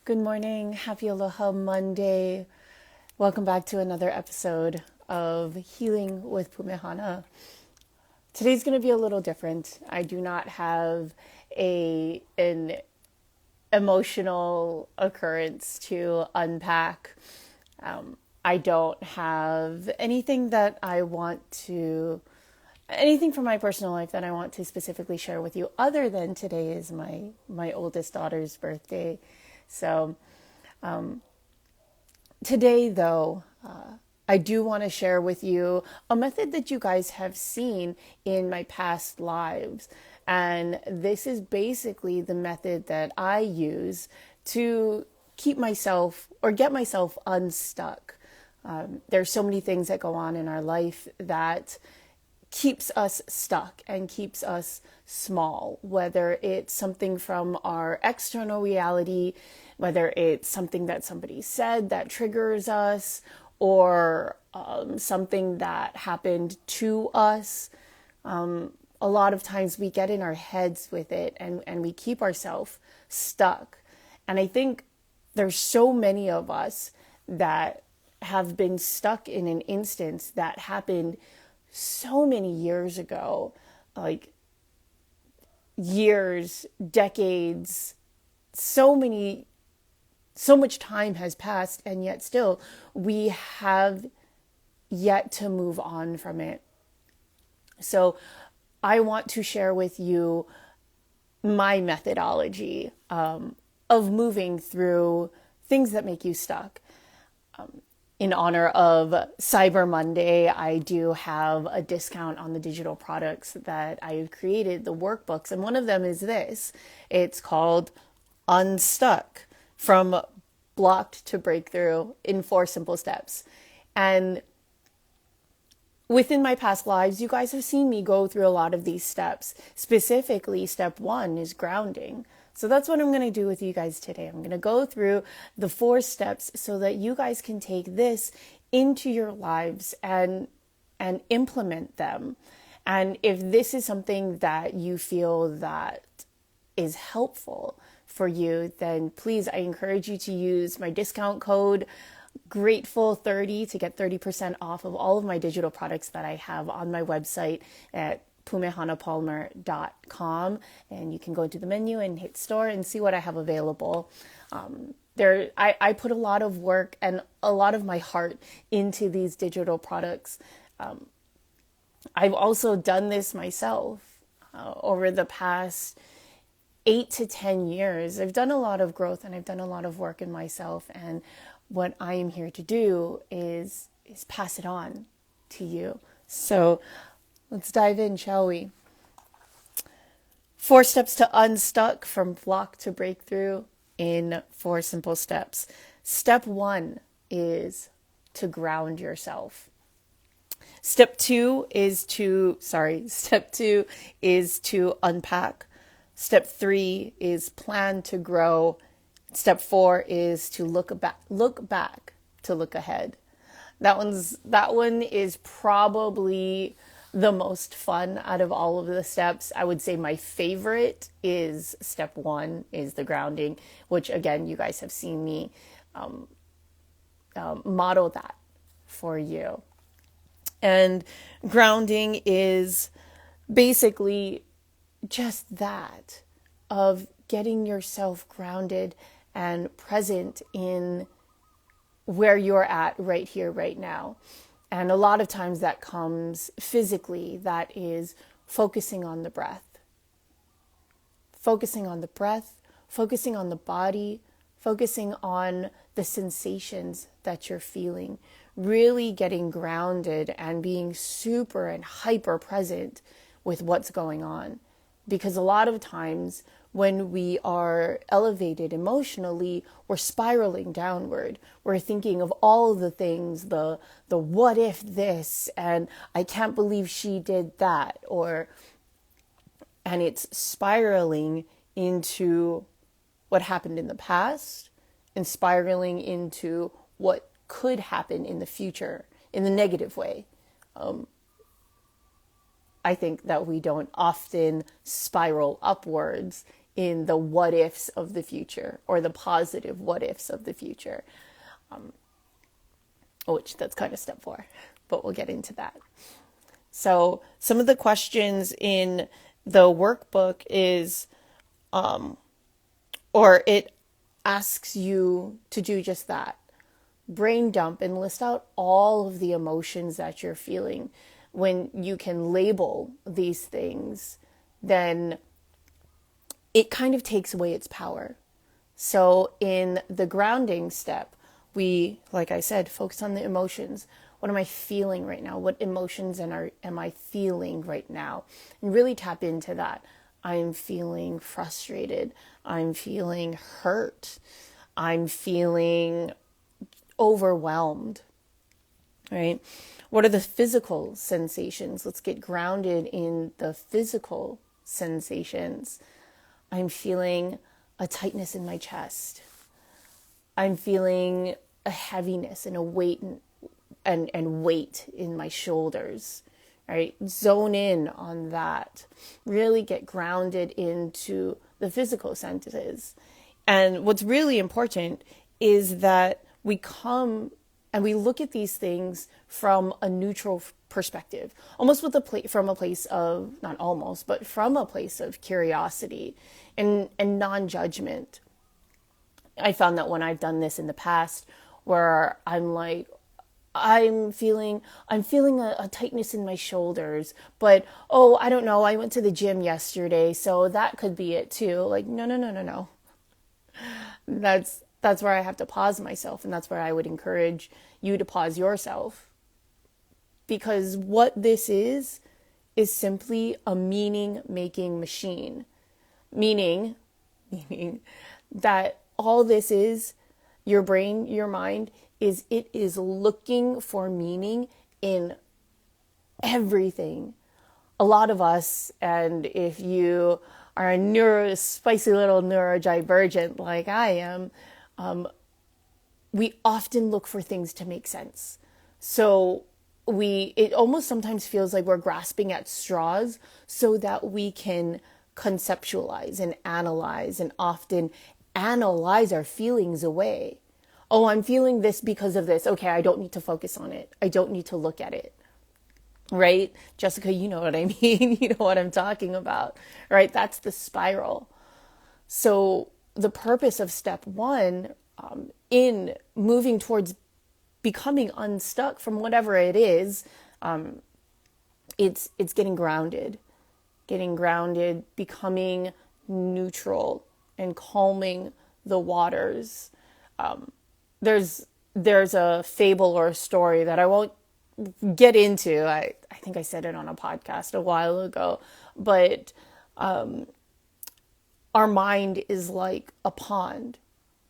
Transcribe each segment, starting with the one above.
Good morning. Happy Aloha Monday. Welcome back to another episode of Healing with Pumehana. Today's going to be a little different. I do not have an emotional occurrence to unpack. I don't have anything from my personal life that I want to specifically share with you other than today is my oldest daughter's birthday. So today, though, I do want to share with you a method that you guys have seen in my past lives. And this is basically the method that I use to keep myself or get myself unstuck. There's so many things that go on in our life that keeps us stuck and keeps us small, whether it's something from our external reality, whether it's something that somebody said that triggers us, or something that happened to us. A lot of times we get in our heads with it and we keep ourselves stuck. And I think there's so many of us that have been stuck in an instance that happened so many years ago, like years, decades, so much time has passed, and yet still we have yet to move on from it. So I want to share with you my methodology of moving through things that make you stuck. In honor of Cyber Monday, I do have a discount on the digital products that I have created, the workbooks, and one of them is this. It's called Unstuck, from blocked to breakthrough in 4 simple steps. And within my past lives, you guys have seen me go through a lot of these steps. Specifically, step 1 is grounding. So that's what I'm going to do with you guys today. I'm going to go through the 4 steps so that you guys can take this into your lives and implement them. And if this is something that you feel that is helpful for you, then please, I encourage you to use my discount code Grateful30 to get 30% off of all of my digital products that I have on my website at pumehanapalmer.com, and you can go into the menu and hit store and see what I have available. I put a lot of work and a lot of my heart into these digital products. I've also done this myself over the past 8 to 10 years. I've done a lot of growth and I've done a lot of work in myself, and what I am here to do is pass it on to you. So let's dive in, shall we? 4 steps to unstuck, from block to breakthrough in 4 simple steps. Step 1 is to ground yourself. Step 2 is to unpack. Step 3 is plan to grow. Step 4 is to look back to look ahead. That one is probably the most fun out of all of the steps. I would say my favorite is step 1, is the grounding, which again, you guys have seen me model that for you. And grounding is basically just that, of getting yourself grounded and present in where you're at right here, right now. And a lot of times that comes physically. That is focusing on the breath. Focusing on the breath, focusing on the body, focusing on the sensations that you're feeling. Really getting grounded and being super and hyper present with what's going on. Because a lot of times when we are elevated emotionally, we're spiraling downward. We're thinking of all the things, the what if this, and I can't believe she did that, and it's spiraling into what happened in the past and spiraling into what could happen in the future in the negative way. I think that we don't often spiral upwards in the what ifs of the future, or the positive what ifs of the future, which that's kind of step 4, but we'll get into that. So some of the questions in the workbook is, or it asks you to do just that. Brain dump and list out all of the emotions that you're feeling. When you can label these things, then it kind of takes away its power. So in the grounding step, we, like I said, focus on the emotions. What am I feeling right now? What emotions am I feeling right now? And really tap into that. I'm feeling frustrated. I'm feeling hurt. I'm feeling overwhelmed, right? What are the physical sensations? Let's get grounded in the physical sensations. I'm feeling a tightness in my chest. I'm feeling a heaviness and a weight and weight in my shoulders, right? Zone in on that. Really get grounded into the physical senses. And what's really important is that we come and we look at these things from a neutral perspective, almost from a place of, not almost, but from a place of curiosity and non-judgment. I found that when I've done this in the past, where I'm like, I'm feeling a tightness in my shoulders, but, oh, I don't know, I went to the gym yesterday, so that could be it too. Like, no. That's where I have to pause myself, and that's where I would encourage you to pause yourself. Because what this is simply a meaning-making machine. Meaning that all this is, your brain, your mind, it is looking for meaning in everything. A lot of us, and if you are a spicy little neurodivergent like I am, we often look for things to make sense. So it almost sometimes feels like we're grasping at straws so that we can conceptualize and analyze, and often analyze our feelings away. Oh, I'm feeling this because of this. Okay, I don't need to focus on it. I don't need to look at it. Right? Jessica, you know what I mean. You know what I'm talking about. Right? That's the spiral. So the purpose of step 1 in moving towards becoming unstuck from whatever it is, it's getting grounded, becoming neutral and calming the waters. There's a fable or a story that I won't get into. I think I said it on a podcast a while ago, but our mind is like a pond,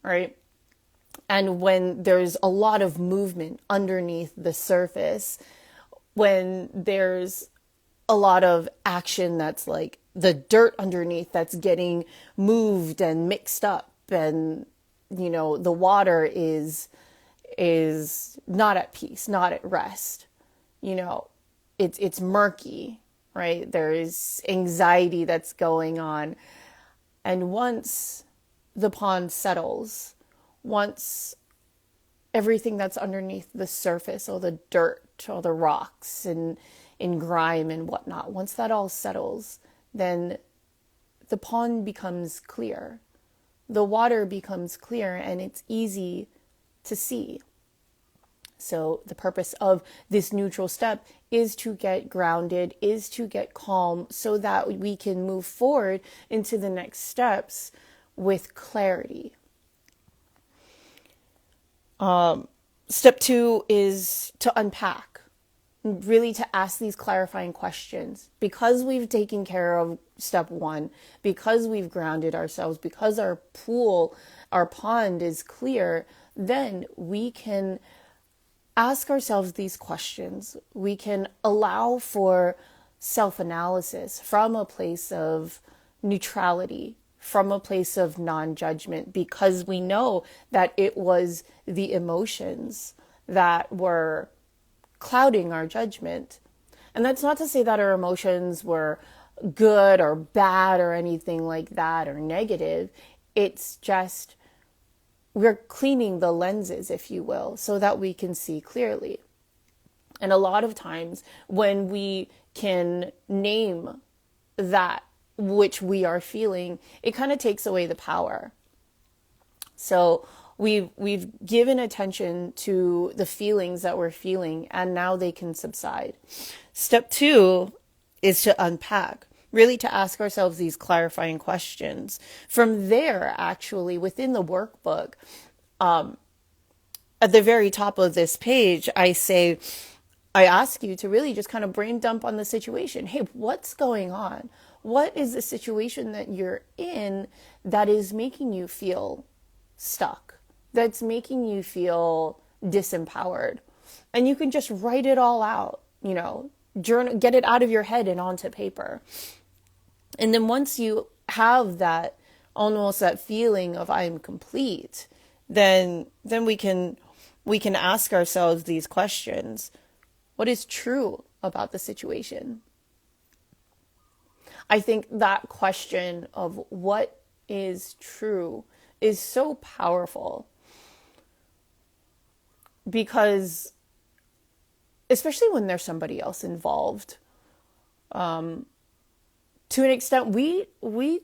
right? And when there's a lot of movement underneath the surface, when there's a lot of action that's like the dirt underneath that's getting moved and mixed up, and the water is not at peace, not at rest. It's murky, right? There's anxiety that's going on. And once the pond settles, once everything that's underneath the surface, all the dirt, all the rocks and in grime and whatnot, once that all settles, then the pond becomes clear. The water becomes clear, and it's easy to see. So the purpose of this neutral step is to get grounded, is to get calm, so that we can move forward into the next steps with clarity. Step 2 is to unpack, really to ask these clarifying questions. Because we've taken care of step 1, because we've grounded ourselves, because our pond is clear, then we can ask ourselves these questions. We can allow for self-analysis from a place of neutrality, from a place of non-judgment, because we know that it was the emotions that were clouding our judgment. And that's not to say that our emotions were good or bad or anything like that or negative. It's just we're cleaning the lenses, if you will, so that we can see clearly. And a lot of times when we can name that which we are feeling, it kind of takes away the power. So we've given attention to the feelings that we're feeling, and now they can subside. Step 2 is to unpack, really to ask ourselves these clarifying questions. From there, actually, within the workbook, at the very top of this page, I ask you to really just kind of brain dump on the situation. Hey, what's going on? What is the situation that you're in that is making you feel stuck? That's making you feel disempowered? And you can just write it all out, journal, get it out of your head and onto paper. And then once you have that, almost that feeling of I am complete, then we can ask ourselves these questions. What is true about the situation? I think that question of what is true is so powerful, because especially when there's somebody else involved, to an extent, we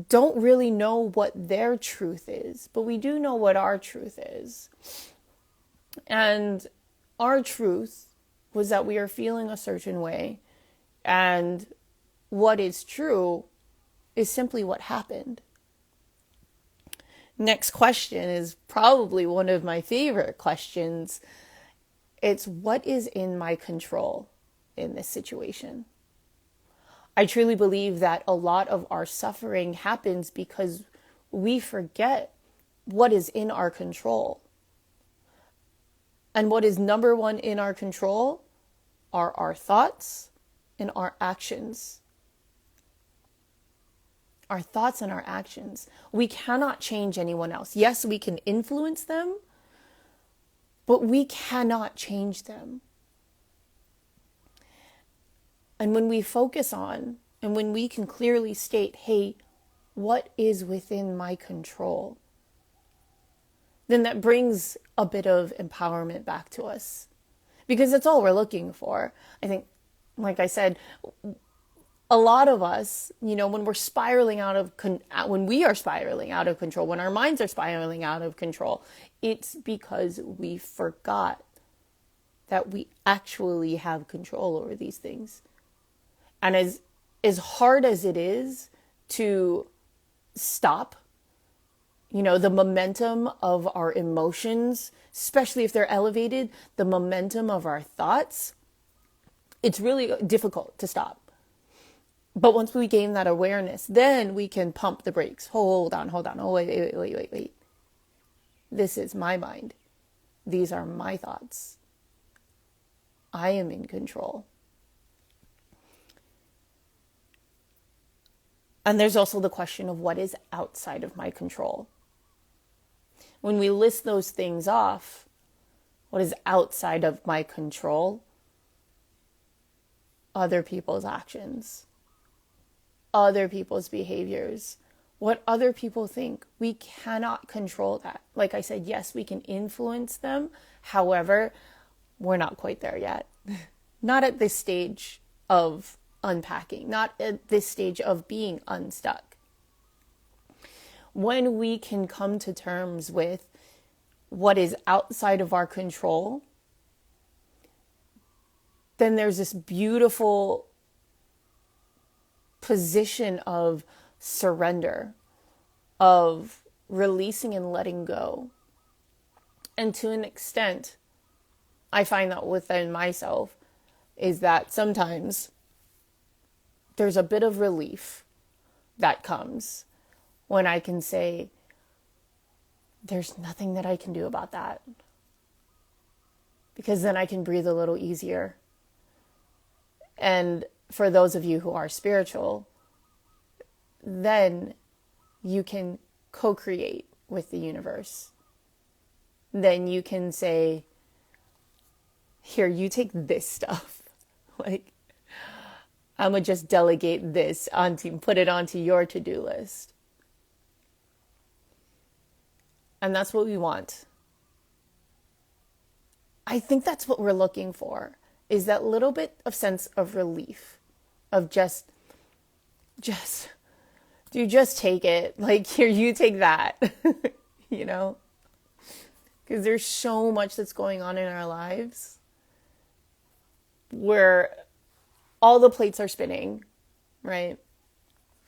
don't really know what their truth is, but we do know what our truth is. And our truth was that we are feeling a certain way, and what is true is simply what happened. Next question is probably one of my favorite questions. It's what is in my control in this situation? I truly believe that a lot of our suffering happens because we forget what is in our control. And what is number one in our control are our thoughts and our actions. Our thoughts and our actions. We cannot change anyone else. Yes, we can influence them, but we cannot change them. And when we focus on, and when we can clearly state, hey, what is within my control? Then that brings a bit of empowerment back to us. Because that's all we're looking for. I think, like I said, a lot of us, when we're spiraling when we are spiraling out of control, when our minds are spiraling out of control, it's because we forgot that we actually have control over these things. And as hard as it is to stop, the momentum of our emotions, especially if they're elevated, the momentum of our thoughts, it's really difficult to stop. But once we gain that awareness, then we can pump the brakes. Hold on. Oh, wait. This is my mind. These are my thoughts. I am in control. And there's also the question of what is outside of my control. When we list those things off, what is outside of my control? Other people's actions, other people's behaviors, what other people think. We cannot control that. Like I said, yes, we can influence them. However, we're not quite there yet. Not at this stage of unpacking, not at this stage of being unstuck. When we can come to terms with what is outside of our control, then there's this beautiful position of surrender, of releasing and letting go. And to an extent, I find that within myself is that sometimes there's a bit of relief that comes when I can say, there's nothing that I can do about that. Because then I can breathe a little easier. And for those of you who are spiritual, then you can co-create with the universe. Then you can say, here, you take this stuff. Like, I'm going to just delegate this onto, put it onto your to-do list. And that's what we want. I think that's what we're looking for, is that little bit of sense of relief, of just take it. Like, here, you take that, you know? Because there's so much that's going on in our lives where all the plates are spinning, right?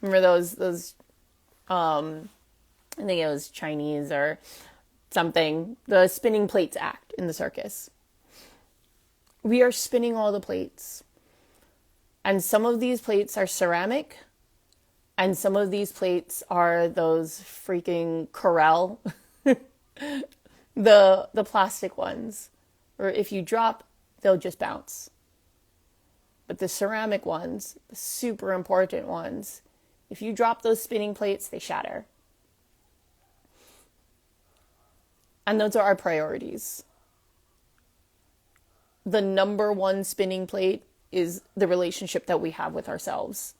Remember those I think it was Chinese or something, the spinning plates act in the circus. We are spinning all the plates. And some of these plates are ceramic, and some of these plates are those freaking Corel, the plastic ones, or if you drop, they'll just bounce. But the ceramic ones, the super important ones, if you drop those spinning plates, they shatter. And those are our priorities. The number one spinning plate is the relationship that we have with ourselves.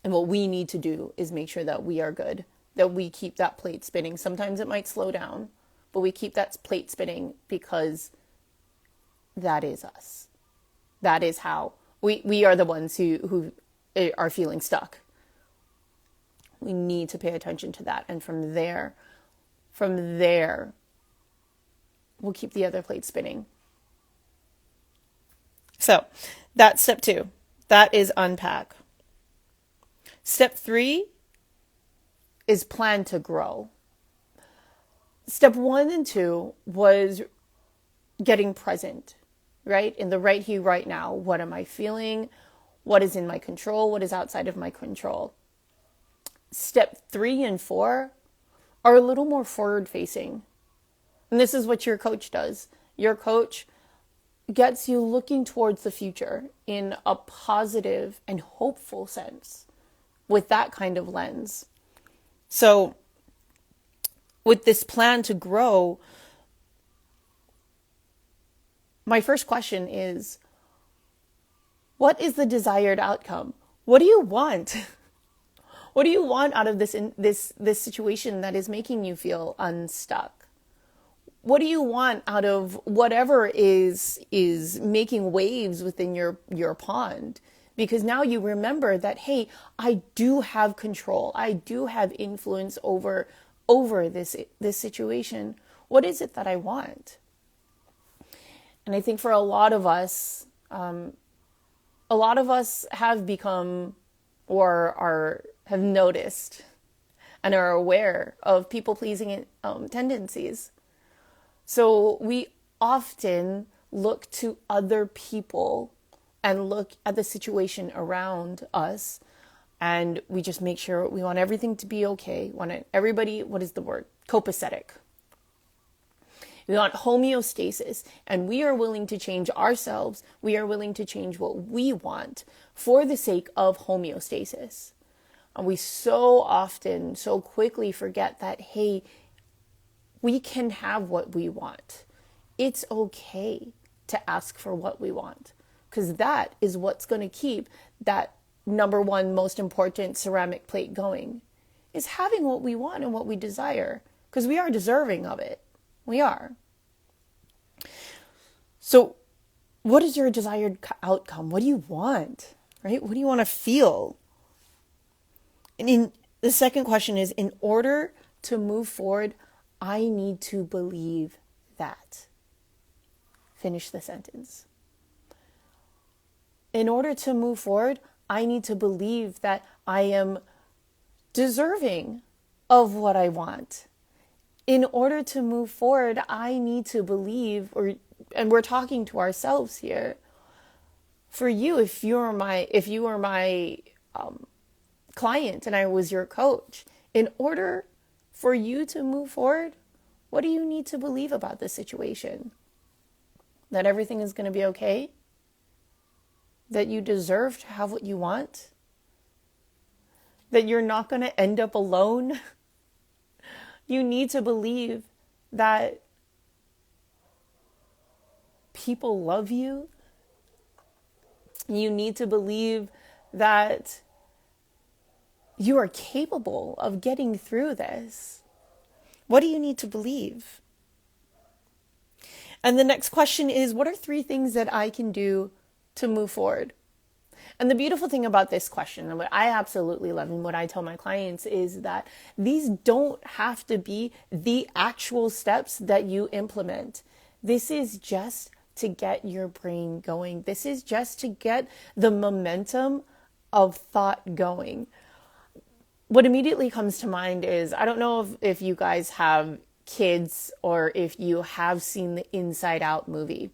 And what we need to do is make sure that we are good, that we keep that plate spinning. Sometimes it might slow down, but we keep that plate spinning because that is us. That is how we are the ones who are feeling stuck. We need to pay attention to that. And from there, we'll keep the other plate spinning. So that's step 2. That is unpack. Step 3 is plan to grow. Step 1 and 2 was getting present, right? In the right here, right now. What am I feeling? What is in my control? What is outside of my control? Step 3 and 4 are a little more forward facing. And this is what your coach does. Your coach gets you looking towards the future in a positive and hopeful sense with that kind of lens. So with this plan to grow, my first question is, what is the desired outcome? What do you want? What do you want out of this situation that is making you feel unstuck? What do you want out of whatever is making waves within your pond? Because now you remember that, hey, I do have control. I do have influence over this situation. What is it that I want? And I think for a lot of us have become or have noticed and are aware of people-pleasing tendencies. So we often look to other people and look at the situation around us, and we just make sure we want everything to be okay. Want everybody, what is the word? Copacetic. We want homeostasis, and we are willing to change ourselves. We are willing to change what we want for the sake of homeostasis. And we so often, so quickly forget that, hey, we can have what we want. It's okay to ask for what we want, because that is what's going to keep that number one most important ceramic plate going, is having what we want and what we desire, because we are deserving of it. We are. So what is your desired outcome? What do you want, right? What do you want to feel? And the second question is, in order to move forward, I need to believe that. Finish the sentence. In order to move forward, I need to believe that I am deserving of what I want. In order to move forward, I need to believe, and we're talking to ourselves here. For you, if you were my client and I was your coach, in order for you to move forward, what do you need to believe about this situation? That everything is going to be okay? That you deserve to have what you want? That you're not going to end up alone? You need to believe that people love you. You need to believe that you are capable of getting through this. What do you need to believe? And the next question is, what are 3 things that I can do to move forward? And the beautiful thing about this question, and what I absolutely love and what I tell my clients, is that these don't have to be the actual steps that you implement. This is just to get your brain going. This is just to get the momentum of thought going. What immediately comes to mind is, I don't know if you guys have kids or if you have seen the Inside Out movie.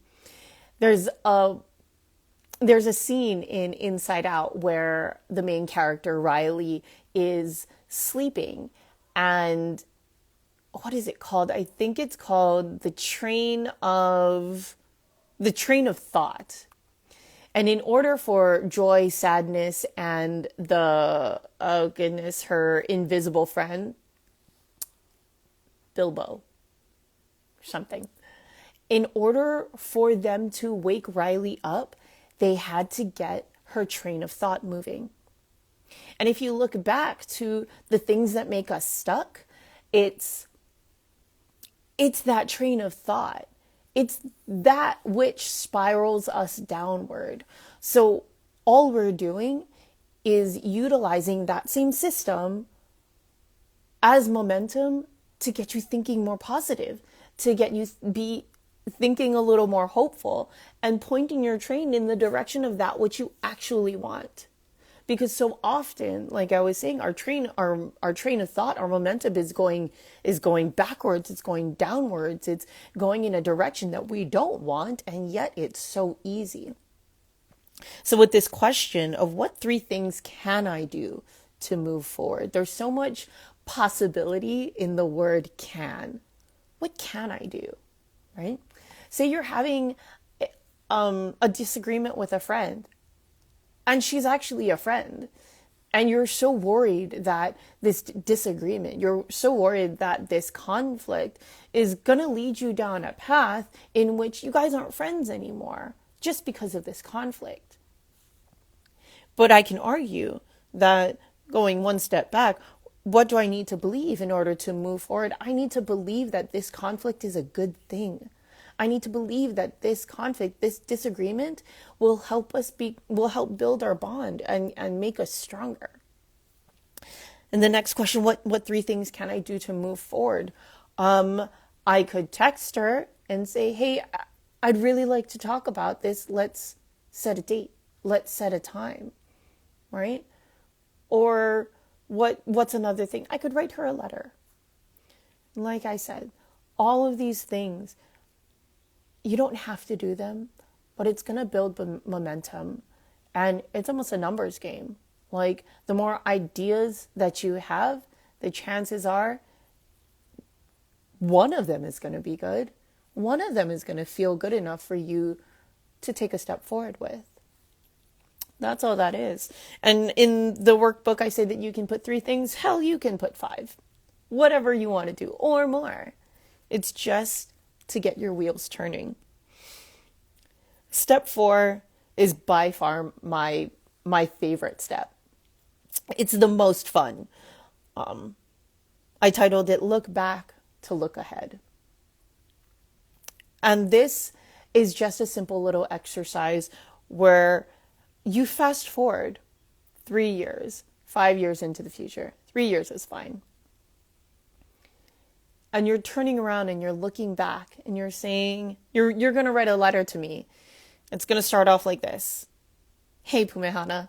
There's a scene in Inside Out where the main character, Riley, is sleeping. And what is it called? I think it's called the train of thought. And in order for joy, sadness, and her invisible friend, Bilbo, something, in order for them to wake Riley up, they had to get her train of thought moving. And if you look back to the things that make us stuck, it's that train of thought. It's that which spirals us downward. So all we're doing is utilizing that same system as momentum to get you thinking more positive, to get you be thinking a little more hopeful, and pointing your train in the direction of that which you actually want. Because so often, like I was saying, our train of thought, our momentum is going backwards, it's going downwards, it's going in a direction that we don't want, and yet it's so easy. So with this question of what 3 things can I do to move forward, there's so much possibility in the word can. What can I do, right? Say you're having a disagreement with a friend, and she's actually a friend, and you're so worried that this disagreement, you're so worried that this conflict is going to lead you down a path in which you guys aren't friends anymore just because of this conflict. But I can argue that going one step back, what do I need to believe in order to move forward? I need to believe that this conflict is a good thing. I need to believe that this conflict, this disagreement will help build our bond and make us stronger. And the next question, what 3 things can I do to move forward? I could text her and say, hey, I'd really like to talk about this. Let's set a date. Let's set a time, right? Or what's another thing? I could write her a letter. Like I said, all of these things, you don't have to do them, but it's going to build momentum. And it's almost a numbers game. Like, the more ideas that you have, the chances are one of them is going to be good. One of them is going to feel good enough for you to take a step forward with. That's all that is. And in the workbook, I say that you can put 3 things. Hell, you can put 5. Whatever you want to do, or more. It's just to get your wheels turning. Step 4 is by far my favorite step. It's the most fun. I titled it Look Back to Look Ahead. And this is just a simple little exercise where you fast forward 3 years, 5 years into the future. 3 years is fine. And you're turning around and you're looking back and you're saying, you're going to write a letter to me. It's going to start off like this. Hey, Pumehana,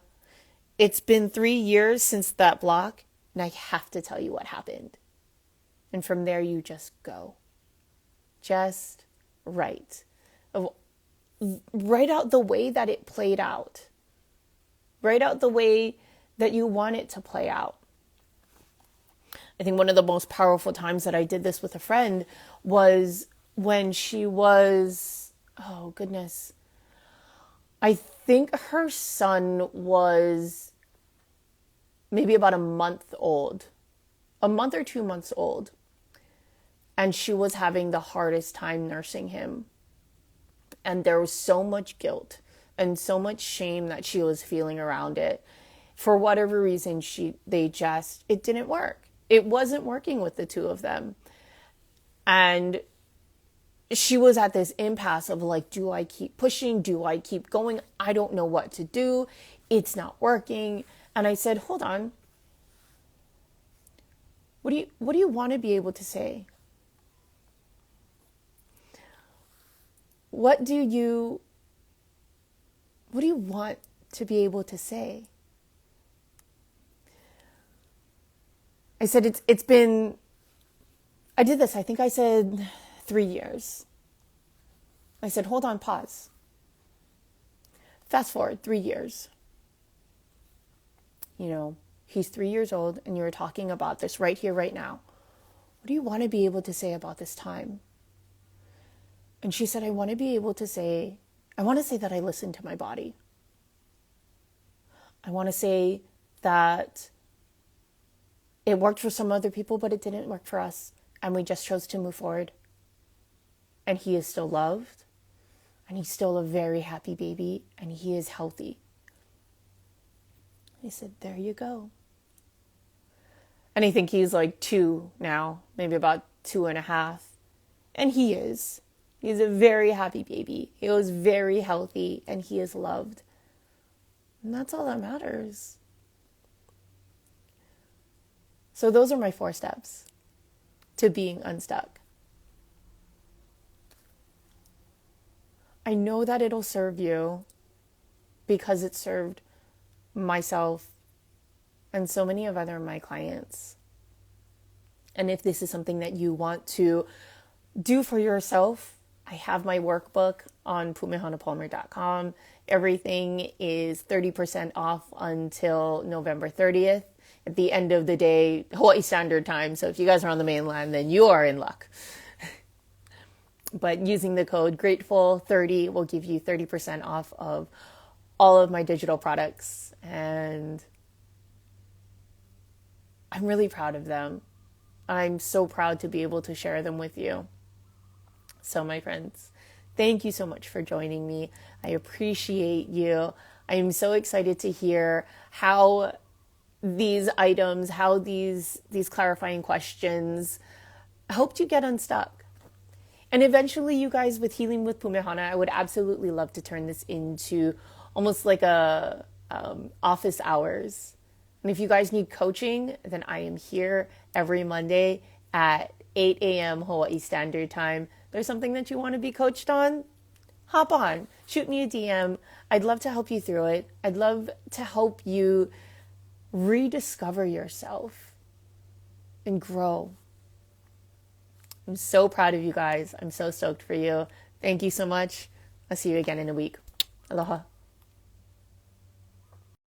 it's been 3 years since that block, and I have to tell you what happened. And from there, you just go. Just write. Write out the way that it played out. Write out the way that you want it to play out. I think one of the most powerful times that I did this with a friend was when she was, oh goodness, I think her son was maybe about a month or 2 months old. And she was having the hardest time nursing him. And there was so much guilt. and so much shame that she was feeling around it. For whatever reason, it didn't work. It wasn't working with the two of them. And she was at this impasse of like, do I keep pushing? Do I keep going? I don't know what to do. It's not working. And I said, hold on. What do you want to be able to say? What do you want to be able to say? I said, it's been, I did this, I think I said 3 years. I said, hold on, pause. Fast forward 3 years. You know, he's 3 years old and you're talking about this right here, right now. What do you want to be able to say about this time? And she said, I want to say that I listened to my body. I want to say that it worked for some other people, but it didn't work for us. And we just chose to move forward. And he is still loved. And he's still a very happy baby. And he is healthy. I said, there you go. And I think he's like 2 now, maybe about 2.5. And he is. He's a very happy baby. He was very healthy and he is loved. And that's all that matters. So those are my 4 steps to being unstuck. I know that it'll serve you because it served myself and so many of my clients. And if this is something that you want to do for yourself, I have my workbook on pumehanapolymer.com. Everything is 30% off until November 30th. At the end of the day, Hawaii Standard Time. So if you guys are on the mainland, then you are in luck. But using the code GRATEFUL30 will give you 30% off of all of my digital products. And I'm really proud of them. I'm so proud to be able to share them with you. So my friends, thank you so much for joining me. I appreciate you. I am so excited to hear how these items, how these clarifying questions helped you get unstuck. And eventually, you guys, with Healing with Pumehana, I would absolutely love to turn this into almost like a office hours. And if you guys need coaching, then I am here every Monday at 8 a.m. Hawaii Standard Time. There's something that you want to be coached on? Hop on, shoot me a DM. I'd love to help you through it. I'd love to help you rediscover yourself and grow. I'm so proud of you guys. I'm so stoked for you. Thank you so much. I'll see you again in a week. Aloha.